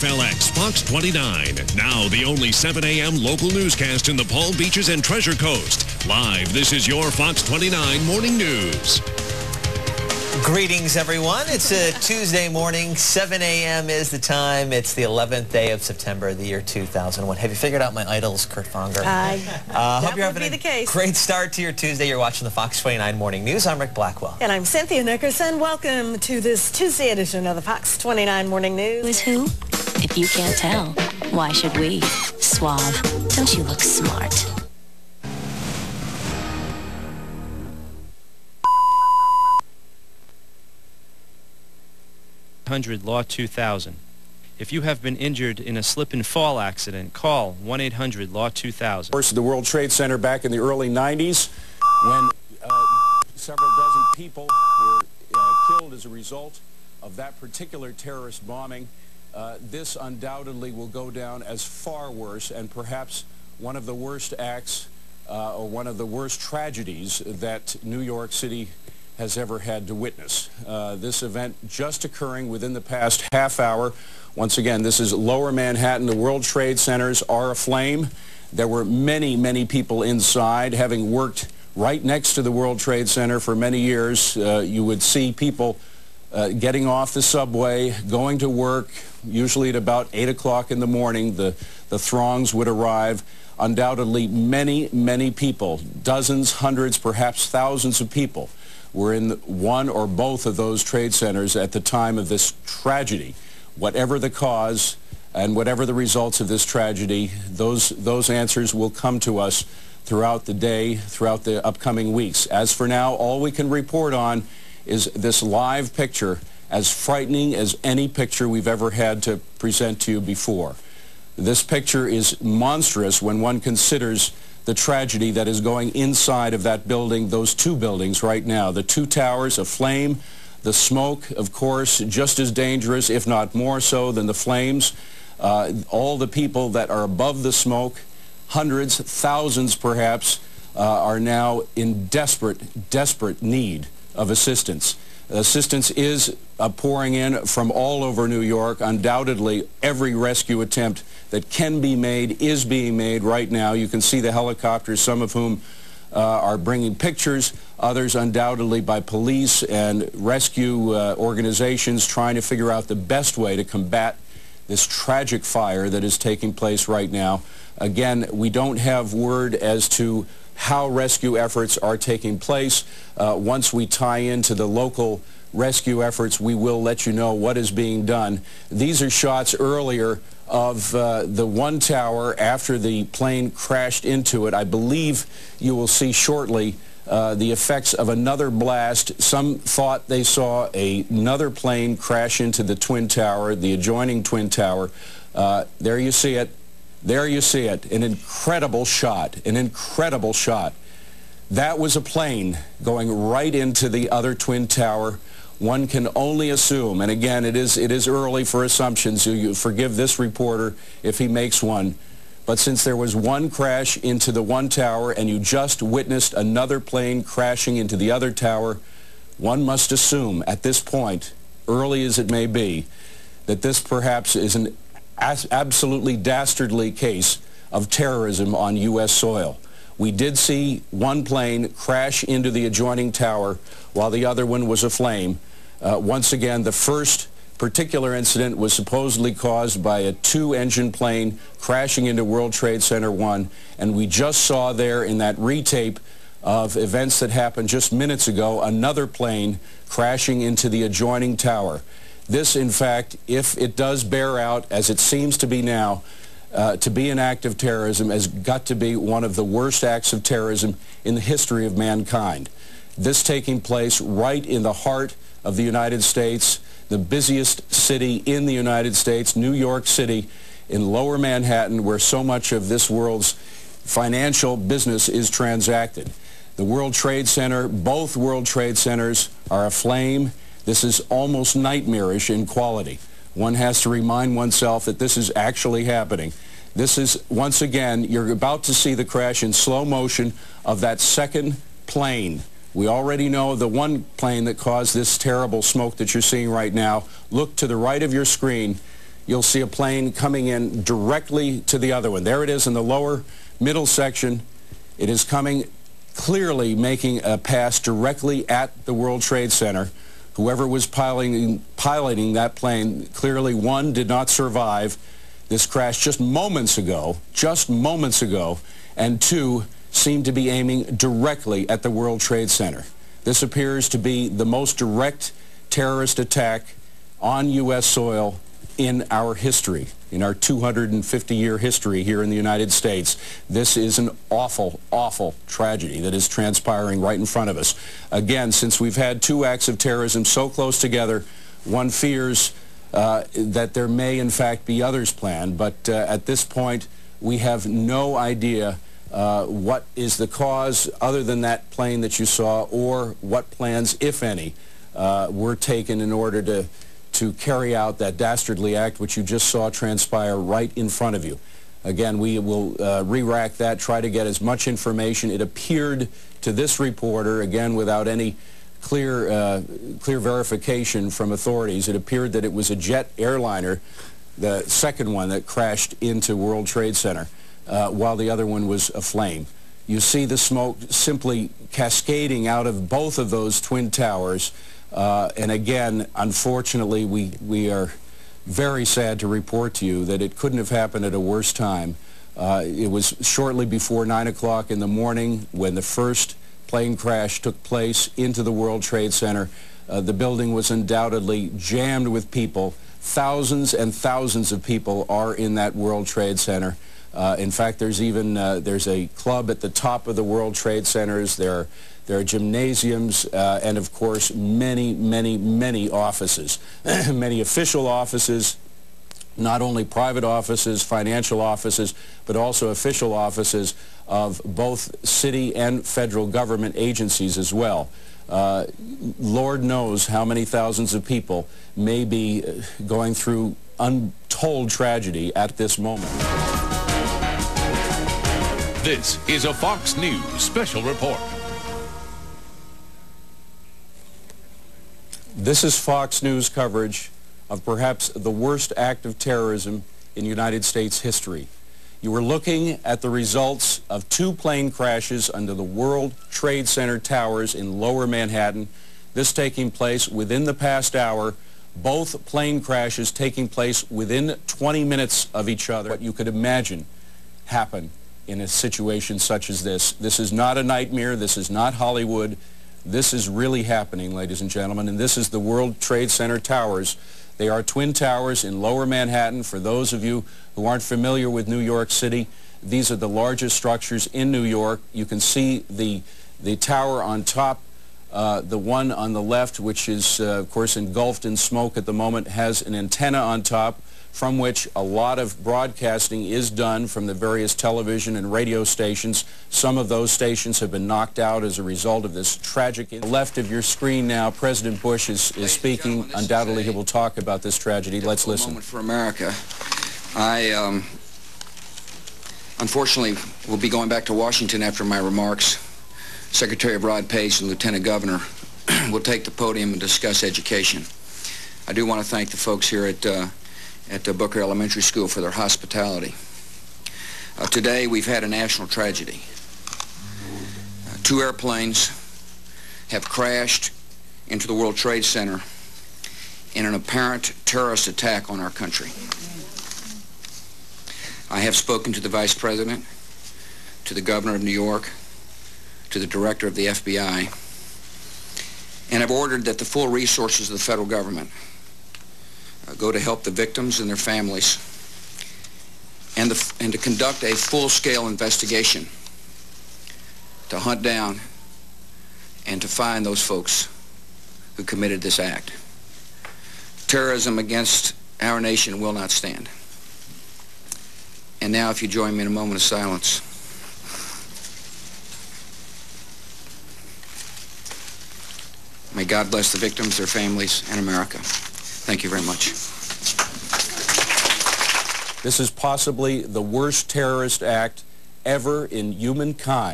KFLX Fox 29. Now the only 7 a.m. local newscast in the Palm Beaches and Treasure Coast. Live, this is your Fox 29 Morning News. Greetings, everyone. It's a Tuesday morning. 7 a.m. is the time. It's the 11th day of September, the year 2001. Have you figured out my idols, Kurt Fonger? Hope you're having a great start to your Tuesday. You're watching the Fox 29 Morning News. I'm Rick Blackwell. And I'm Cynthia Nickerson. Welcome to this Tuesday edition of the Fox 29 Morning News. With who? If you can't tell, why should we? Suave. Don't you look smart? Law 2000. If you have been injured in a slip and fall accident, call 1-800-LAW-2000. Of course, the World Trade Center back in the early 90s when several dozen people were killed as a result of that particular terrorist bombing. This undoubtedly will go down as far worse and perhaps one of the worst acts or one of the worst tragedies that New York City has ever had to witness. This event just occurring within the past half hour. Once again, this is Lower Manhattan. The World Trade Centers are aflame. There were many, many people inside. Having worked right next to the World Trade Center for many years, you would see people getting off the subway, going to work, usually at about 8 o'clock in the morning. The throngs would arrive. Undoubtedly, many, many people, dozens, hundreds, perhaps thousands of people were in one or both of those trade centers at the time of this tragedy. Whatever the cause and whatever the results of this tragedy, those answers will come to us throughout the day, throughout the upcoming weeks. As for now, all we can report on is this live picture, as frightening as any picture we've ever had to present to you before. This picture is monstrous when one considers the tragedy that is going inside of that building, those two buildings right now. The two towers aflame, the smoke, of course, just as dangerous, if not more so, than the flames. All the people that are above the smoke, hundreds, thousands perhaps, are now in desperate need of assistance. Assistance is pouring in from all over New York. Undoubtedly, every rescue attempt that can be made is being made right now. You can see the helicopters, some of whom are bringing pictures, others undoubtedly by police and rescue organizations trying to figure out the best way to combat this tragic fire that is taking place right now. Again, we don't have word as to how rescue efforts are taking place. Once we tie into the local rescue efforts, we will let you know what is being done. These are shots earlier of the one tower after the plane crashed into it. I believe you will see shortly the effects of another blast. Some thought they saw another plane crash into the Twin Tower, the adjoining Twin Tower. There you see it. There you see it. An incredible shot. An incredible shot. That was a plane going right into the other Twin Tower. One can only assume, and again, it is early for assumptions, so you forgive this reporter if he makes one, but since there was one crash into the one tower and you just witnessed another plane crashing into the other tower, one must assume at this point, early as it may be, that this perhaps is an absolutely dastardly case of terrorism on U.S. soil. We did see one plane crash into the adjoining tower while the other one was aflame. Once again, the first particular incident was supposedly caused by a two-engine plane crashing into World Trade Center 1, and we just saw there in that retape of events that happened just minutes ago, another plane crashing into the adjoining tower. This, in fact, if it does bear out, as it seems to be now, to be an act of terrorism, has got to be one of the worst acts of terrorism in the history of mankind. This taking place right in the heart of the United States, the busiest city in the United States, New York City, in Lower Manhattan, where so much of this world's financial business is transacted. The World Trade Center, both World Trade Centers are aflame. This is almost nightmarish in quality. One has to remind oneself that this is actually happening. This is, once again, you're about to see the crash in slow motion of that second plane. We already know the one plane that caused this terrible smoke that you're seeing right now. Look to the right of your screen. you'll see a plane coming in directly to the other one. There it is in the lower middle section. It is coming clearly making a pass directly at the World Trade Center. Whoever was piloting that plane, clearly, one, did not survive this crash just moments ago, and two, seemed to be aiming directly at the World Trade Center. This appears to be the most direct terrorist attack on U.S. soil in our history, in our 250-year history here in the United States. This is an awful, awful tragedy that is transpiring right in front of us. Again, since we've had two acts of terrorism so close together, one fears that there may, in fact, be others planned. But at this point, we have no idea what is the cause other than that plane that you saw, or what plans, if any, were taken in order to carry out that dastardly act which you just saw transpire right in front of you. Again, we will re-rack that, try to get as much information. It appeared to this reporter, again without any clear verification from authorities, it appeared that it was a jet airliner, the second one that crashed into World Trade Center, while the other one was aflame. You see the smoke simply cascading out of both of those twin towers. And again, unfortunately, we are very sad to report to you that it couldn't have happened at a worse time. It was shortly before 9 o'clock in the morning when the first plane crash took place into the World Trade Center. The building was undoubtedly jammed with people. Thousands and thousands of people are in that World Trade Center. In fact, there's even there's a club at the top of the World Trade Centers. There are gymnasiums and, of course, many, many, many offices, many official offices, not only private offices, financial offices, but also official offices of both city and federal government agencies as well. Lord knows how many thousands of people may be going through untold tragedy at this moment. This is a Fox News special report. This is Fox News coverage of perhaps the worst act of terrorism in United States history. You were looking at the results of two plane crashes under the World Trade Center towers in Lower Manhattan, this taking place within the past hour, both plane crashes taking place within 20 minutes of each other. What you could imagine happen in a situation such as this. This is not a nightmare. This is not Hollywood. This is really happening, ladies and gentlemen, and this is the World Trade Center towers. They are twin towers in Lower Manhattan. For those of you who aren't familiar with New York City, these are the largest structures in New York. You can see the tower on top. The one on the left, which is, of course, engulfed in smoke at the moment, has an antenna on top from which a lot of broadcasting is done from the various television and radio stations. Some of those stations have been knocked out as a result of this tragic. On the left of your screen now, President Bush is speaking. Undoubtedly, he will talk about this tragedy. Let's listen. Moment for America. I, unfortunately, will be going back to Washington after my remarks. Secretary Rod Page and Lieutenant Governor will take the podium and discuss education. I do want to thank the folks here at Booker Elementary School for their hospitality. Today we've had a national tragedy. Two airplanes have crashed into the World Trade Center in an apparent terrorist attack on our country. I have spoken to the Vice President, to the Governor of New York, to the Director of the FBI, and have ordered that the full resources of the federal government go to help the victims and their families, and to conduct a full-scale investigation to hunt down and to find those folks who committed this act. Terrorism against our nation will not stand. And now, if you join me in a moment of silence. May God bless the victims, their families, and America. Thank you very much. This is possibly the worst terrorist act ever in humankind.